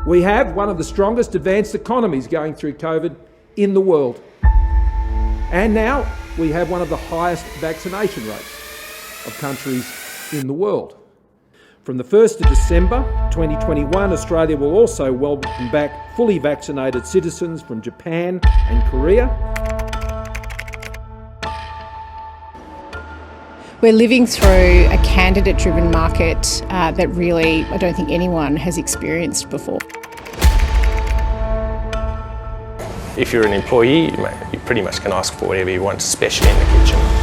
We have one of the strongest advanced economies going through COVID in the world. And now we have one of the highest vaccination rates of countries in the world. From the 1st of December 2021, Australia will also welcome back fully vaccinated citizens from Japan and Korea. We're living through a candidate-driven market that really I don't think anyone has experienced before. If you're an employee, you pretty much can ask for whatever you want, especially in the kitchen.